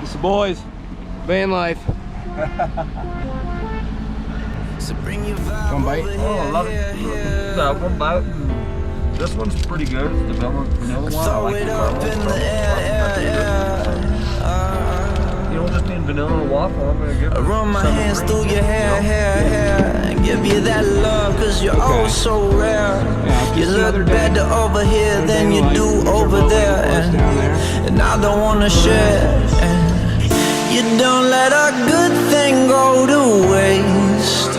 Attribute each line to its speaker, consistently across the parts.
Speaker 1: It's the boys. Van life. One bite?
Speaker 2: Oh, I love it. No, one bite. This one's pretty good. It's the vanilla one. I like the caramel. You don't just need vanilla and waffle. I'm gonna give it.
Speaker 3: Run my hands through your hair, and give you that love, cause you're oh so rare. You look better over here than you do over there, and I don't wanna share. You don't let a good thing go to waste.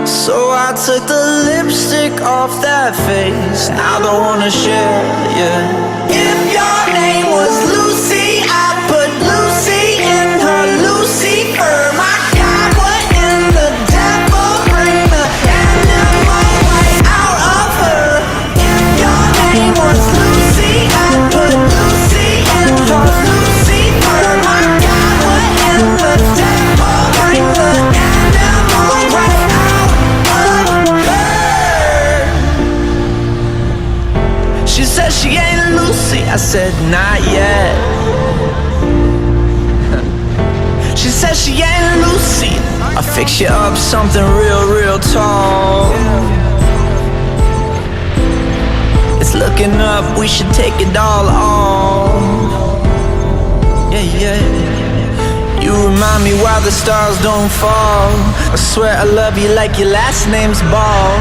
Speaker 3: So I took the lipstick off that face. I don't wanna share, yeah. If your name was Lucy, I'd put Lucy in her Lucifer. My God, what in the devil? Bring the animal right out of her. If your name was Lucy, I'd put Lucy in her Lucifer. My God, what in the devil? Bring the animal right out of her. She said she ain't Lucy, I said not yet. She said she ain't Lucy, I'll fix you up something real tall. It's looking up, we should take it all off. Yeah. You remind me why the stars don't fall. I swear I love you like your last name's Ball.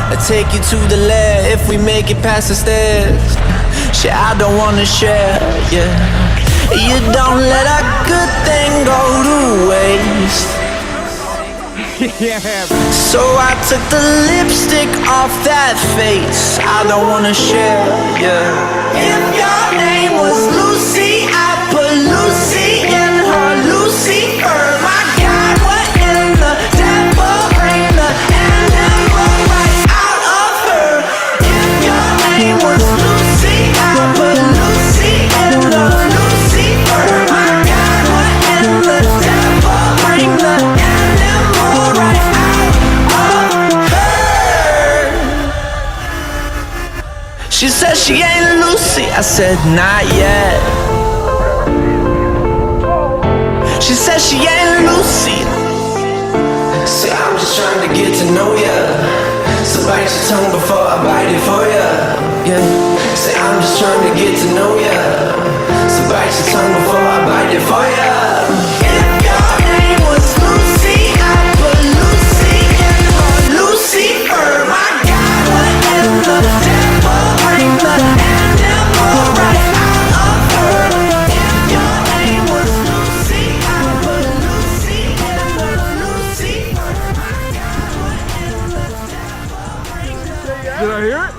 Speaker 3: I'll take you to the lair if we make it past the stairs. Shit, I don't wanna share, yeah. You don't let a good thing go to waste. So I took the lipstick off that face. I don't wanna share, yeah. If your name was Lucy, I'd put Lucy in her Lucifer. My God, what in the devil? Bring the animal right out of her. If your name was Lucy, I'd put Lucy in her Lucifer. My God, what in the devil? Bring the animal right out of her. She said she ain't Lucy, I said not yet. She said she ain't Lucy. Say I'm just trying to get to know ya. So bite your tongue before I bite it for ya. Yeah. Say I'm just trying to get to know ya. So bite your tongue before I bite it for ya. If your name was Lucy, I'd put Lucy in her Lucifer. My God, what in the devil? Bring the animal right out of her. If your name was Lucy, I'd put Lucy in her Lucifer. My God, what in the devil? Bring the
Speaker 1: Did I hear it?